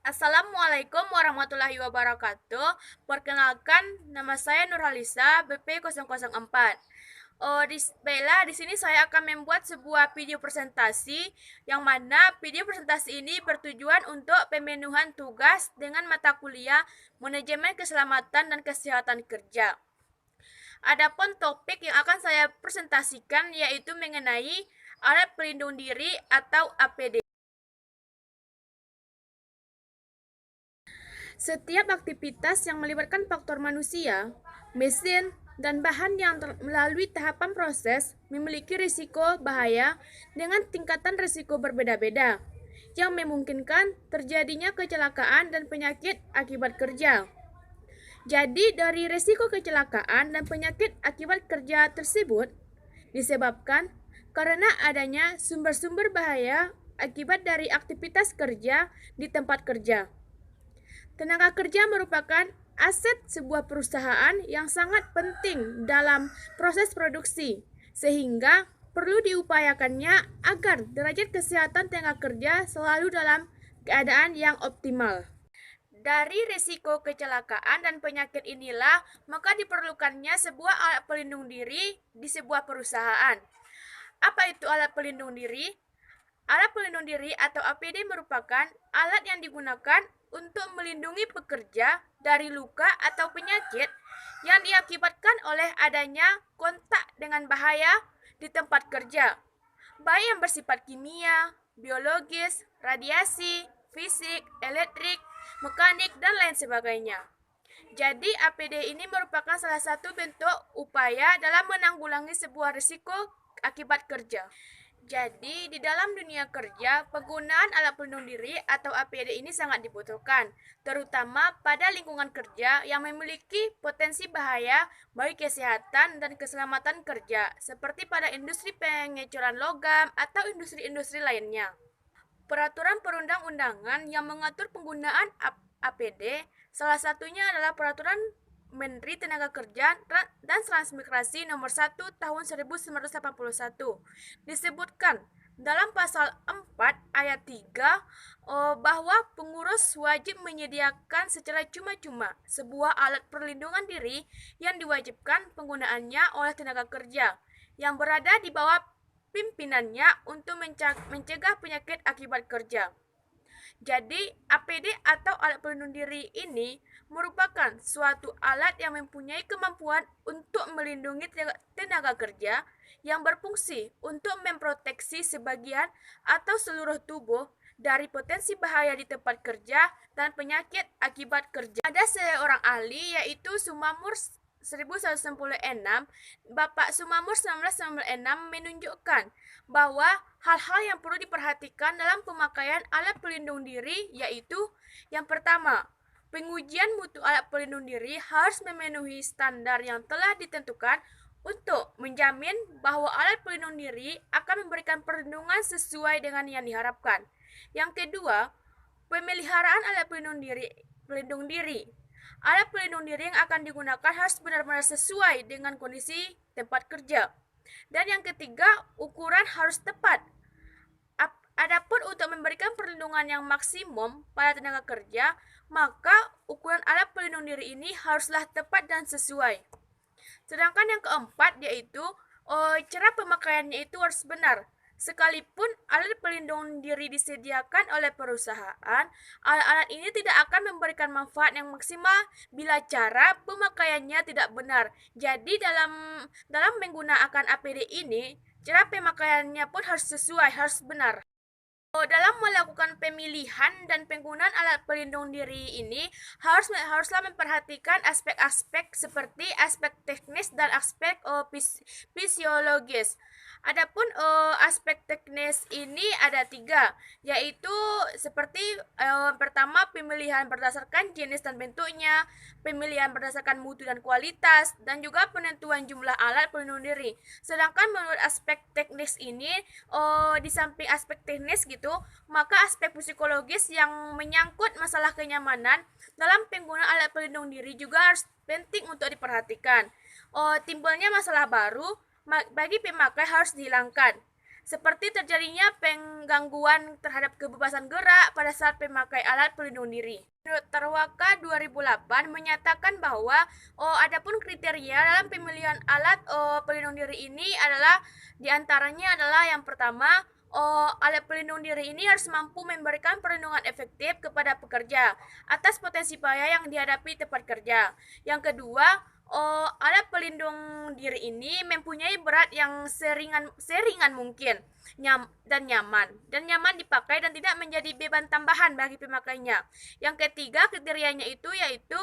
Assalamualaikum warahmatullahi wabarakatuh. Perkenalkan, nama saya Nurhalisa, BP004. Baiklah, di sini saya akan membuat sebuah video presentasi yang mana video presentasi ini bertujuan untuk pemenuhan tugas dengan mata kuliah Manajemen Keselamatan dan Kesehatan Kerja. Adapun topik yang akan saya presentasikan yaitu mengenai alat pelindung diri atau APD. Setiap aktivitas yang melibatkan faktor manusia, mesin, dan bahan yang melalui tahapan proses memiliki risiko bahaya dengan tingkatan risiko berbeda-beda, yang memungkinkan terjadinya kecelakaan dan penyakit akibat kerja. Jadi, dari risiko kecelakaan dan penyakit akibat kerja tersebut disebabkan karena adanya sumber-sumber bahaya akibat dari aktivitas kerja di tempat kerja. Tenaga kerja merupakan aset sebuah perusahaan yang sangat penting dalam proses produksi, sehingga perlu diupayakannya agar derajat kesehatan tenaga kerja selalu dalam keadaan yang optimal. Dari risiko kecelakaan dan penyakit inilah, maka diperlukannya sebuah alat pelindung diri di sebuah perusahaan. Apa itu alat pelindung diri? Alat pelindung diri atau APD merupakan alat yang digunakan untuk melindungi pekerja dari luka atau penyakit yang diakibatkan oleh adanya kontak dengan bahaya di tempat kerja, baik yang bersifat kimia, biologis, radiasi, fisik, elektrik, mekanik, dan lain sebagainya. Jadi, APD ini merupakan salah satu bentuk upaya dalam menanggulangi sebuah risiko akibat kerja. Jadi, di dalam dunia kerja, penggunaan alat pelindung diri atau APD ini sangat dibutuhkan, terutama pada lingkungan kerja yang memiliki potensi bahaya bagi kesehatan dan keselamatan kerja, seperti pada industri pengecoran logam atau industri-industri lainnya. Peraturan perundang-undangan yang mengatur penggunaan APD, salah satunya adalah Peraturan Menteri Tenaga Kerja dan Transmigrasi Nomor 1 Tahun 1981. Disebutkan dalam pasal 4 ayat 3 bahwa pengurus wajib menyediakan secara cuma-cuma sebuah alat perlindungan diri yang diwajibkan penggunaannya oleh tenaga kerja yang berada di bawah pimpinannya untuk mencegah penyakit akibat kerja. Jadi, APD atau alat pelindung diri ini merupakan suatu alat yang mempunyai kemampuan untuk melindungi tenaga kerja yang berfungsi untuk memproteksi sebagian atau seluruh tubuh dari potensi bahaya di tempat kerja dan penyakit akibat kerja. Ada seorang ahli yaitu Sumamur 1196, Bapak Sumamur 1996 menunjukkan bahwa hal-hal yang perlu diperhatikan dalam pemakaian alat pelindung diri yaitu yang pertama, pengujian mutu alat pelindung diri harus memenuhi standar yang telah ditentukan untuk menjamin bahwa alat pelindung diri akan memberikan perlindungan sesuai dengan yang diharapkan. Yang kedua, pemeliharaan alat pelindung diri. Alat pelindung diri yang akan digunakan harus benar-benar sesuai dengan kondisi tempat kerja. Dan yang ketiga, ukuran harus tepat. Adapun untuk memberikan perlindungan yang maksimum pada tenaga kerja, maka ukuran alat pelindung diri ini haruslah tepat dan sesuai. Sedangkan yang keempat yaitu cara pemakaiannya itu harus benar. Sekalipun alat pelindung diri disediakan oleh perusahaan, alat-alat ini tidak akan memberikan manfaat yang maksimal bila cara pemakaiannya tidak benar. Jadi dalam menggunakan APD ini, cara pemakaiannya pun harus sesuai, harus benar. Dalam melakukan pemilihan dan penggunaan alat pelindung diri ini haruslah memperhatikan aspek-aspek seperti aspek teknis dan aspek fisiologis. Adapun aspek teknis ini ada tiga, yaitu seperti pertama pemilihan berdasarkan jenis dan bentuknya, pemilihan berdasarkan mutu dan kualitas, dan juga penentuan jumlah alat pelindung diri. Sedangkan menurut aspek teknis ini, di samping aspek teknis gitu, maka aspek psikologis yang menyangkut masalah kenyamanan dalam penggunaan alat pelindung diri juga harus penting untuk diperhatikan. Timbulnya masalah baru bagi pemakai harus dihilangkan. seperti terjadinya penggangguan terhadap kebebasan gerak pada saat memakai alat pelindung diri. Menurut Tarwaka 2008 menyatakan bahwa adapun kriteria dalam pemilihan alat pelindung diri ini adalah diantaranya adalah yang pertama, alat pelindung diri ini harus mampu memberikan perlindungan efektif kepada pekerja atas potensi bahaya yang dihadapi tempat kerja. Yang kedua, alat pelindung diri ini mempunyai berat yang seringan mungkin dan nyaman dipakai dan tidak menjadi beban tambahan bagi pemakainya. Yang ketiga, kriterianya itu yaitu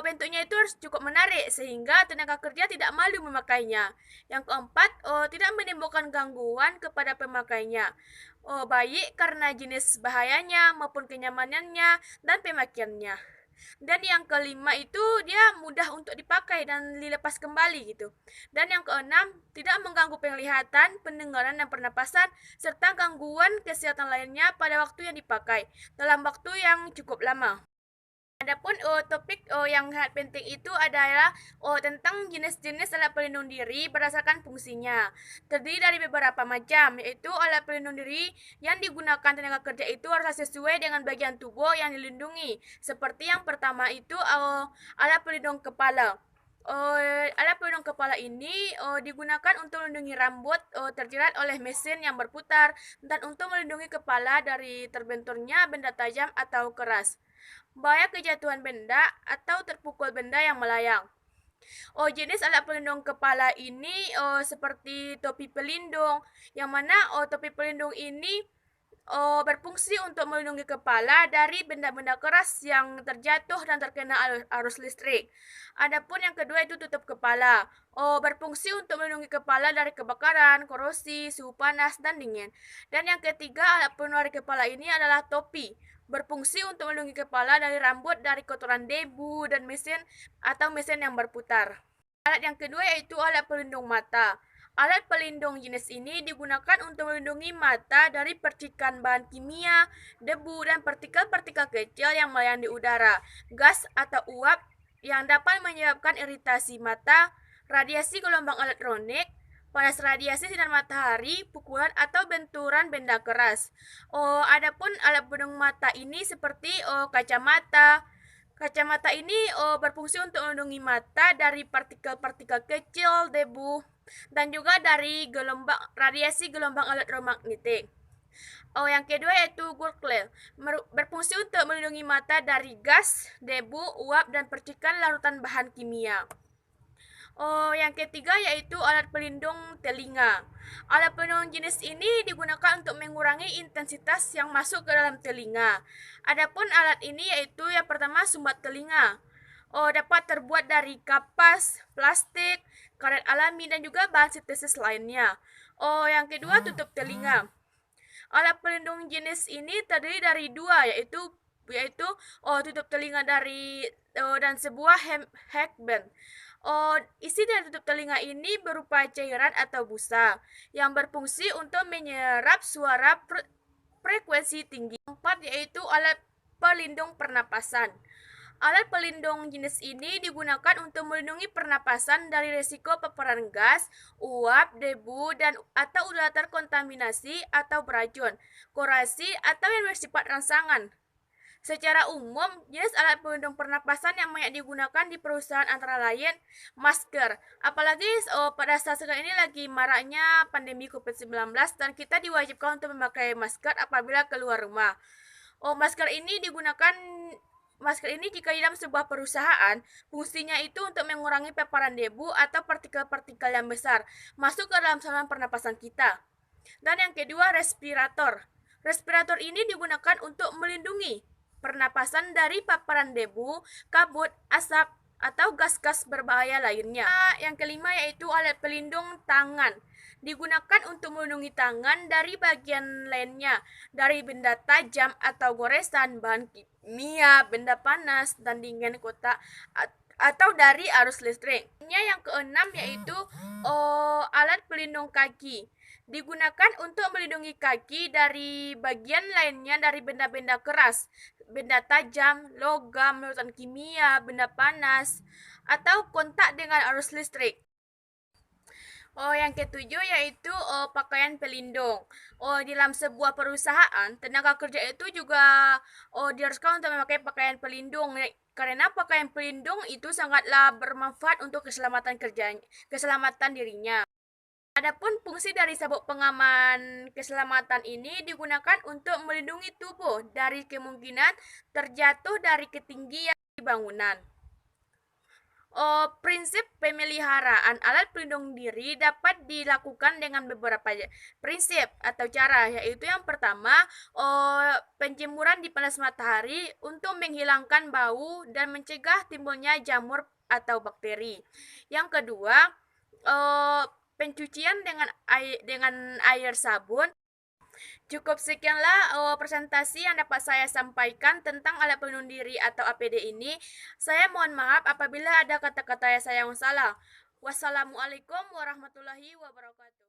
bentuknya itu harus cukup menarik sehingga tenaga kerja tidak malu memakainya. Yang keempat, tidak menimbulkan gangguan kepada pemakainya, baik karena jenis bahayanya maupun kenyamanannya dan pemakaiannya. Dan yang kelima itu dia mudah untuk dipakai dan dilepas kembali gitu. Dan yang keenam, tidak mengganggu penglihatan, pendengaran, dan pernapasan, serta gangguan kesehatan lainnya pada waktu yang dipakai dalam waktu yang cukup lama. Adapun topik yang sangat penting itu adalah tentang jenis-jenis alat pelindung diri berdasarkan fungsinya. Terdiri dari beberapa macam, yaitu alat pelindung diri yang digunakan tenaga kerja itu harus sesuai dengan bagian tubuh yang dilindungi. Seperti yang pertama itu alat pelindung kepala. Alat pelindung kepala ini digunakan untuk melindungi rambut terjerat oleh mesin yang berputar dan untuk melindungi kepala dari terbenturnya benda tajam atau keras, bahaya kejatuhan benda atau terpukul benda yang melayang. Jenis alat pelindung kepala ini seperti topi pelindung, yang mana topi pelindung ini berfungsi untuk melindungi kepala dari benda-benda keras yang terjatuh dan terkena arus listrik. Adapun yang kedua itu tutup kepala, berfungsi untuk melindungi kepala dari kebakaran, korosi, suhu panas, dan dingin. Dan yang ketiga, alat pelindung dari kepala ini adalah topi, berfungsi untuk melindungi kepala dari rambut dari kotoran debu dan mesin yang berputar. Alat yang kedua yaitu alat pelindung mata. Alat pelindung jenis ini digunakan untuk melindungi mata dari percikan bahan kimia, debu, dan partikel-partikel kecil yang melayang di udara, gas atau uap yang dapat menyebabkan iritasi mata, radiasi gelombang elektronik, panas radiasi sinar matahari, pukulan atau benturan benda keras. Adapun alat pelindung mata ini seperti kacamata. Kacamata ini berfungsi untuk melindungi mata dari partikel-partikel kecil, debu, dan juga dari radiasi gelombang elektromagnetik. Yang kedua yaitu gurgle, berfungsi untuk melindungi mata dari gas, debu, uap, dan percikan larutan bahan kimia. Yang ketiga yaitu alat pelindung telinga. Alat pelindung jenis ini digunakan untuk mengurangi intensitas yang masuk ke dalam telinga. Adapun alat ini yaitu yang pertama sumbat telinga. Dapat terbuat dari kapas, plastik, karet alami, dan juga bahan sintesis lainnya. Yang kedua tutup telinga. Alat pelindung jenis ini terdiri dari dua yaitu tutup telinga dan sebuah headband. Isi dari tutup telinga ini berupa cairan atau busa yang berfungsi untuk menyerap suara frekuensi tinggi. Keempat yaitu alat pelindung pernapasan. Alat pelindung jenis ini digunakan untuk melindungi pernapasan dari risiko paparan gas, uap, debu, atau udara terkontaminasi atau beracun, korasi, atau yang bersifat rangsangan. Secara umum, jenis alat pelindung pernapasan yang banyak digunakan di perusahaan antara lain masker. Apalagi pada saat sekarang ini lagi maraknya pandemi COVID-19 dan kita diwajibkan untuk memakai masker apabila keluar rumah. Masker ini jika di dalam sebuah perusahaan, fungsinya itu untuk mengurangi paparan debu atau partikel-partikel yang besar masuk ke dalam saluran pernapasan kita. Dan yang kedua, respirator. Respirator ini digunakan untuk melindungi pernapasan dari paparan debu, kabut, asap, atau gas-gas berbahaya lainnya. Yang kelima yaitu alat pelindung tangan. Digunakan untuk melindungi tangan dari bagian lainnya, dari benda tajam atau goresan, bahan kimia, benda panas, dan dingin kotak, atau dari arus listrik. Yang keenam yaitu alat pelindung kaki. Digunakan untuk melindungi kaki dari bagian lainnya dari benda-benda keras, benda tajam, logam, larutan kimia, benda panas, atau kontak dengan arus listrik. Oh, yang ketujuh yaitu pakaian pelindung. Oh, dalam sebuah perusahaan, tenaga kerja itu juga diharuskan untuk memakai pakaian pelindung. Karena pakaian pelindung itu sangatlah bermanfaat untuk keselamatan kerja, keselamatan dirinya. Adapun fungsi dari sabuk pengaman keselamatan ini digunakan untuk melindungi tubuh dari kemungkinan terjatuh dari ketinggian di bangunan. Prinsip pemeliharaan alat pelindung diri dapat dilakukan dengan beberapa prinsip atau cara, yaitu yang pertama, penjemuran di panas matahari untuk menghilangkan bau dan mencegah timbulnya jamur atau bakteri. Yang kedua, pencucian dengan air sabun. Cukup sekianlah presentasi yang dapat saya sampaikan tentang alat pelindung diri atau APD ini. Saya mohon maaf apabila ada kata-kata yang saya yang salah. Wassalamualaikum warahmatullahi wabarakatuh.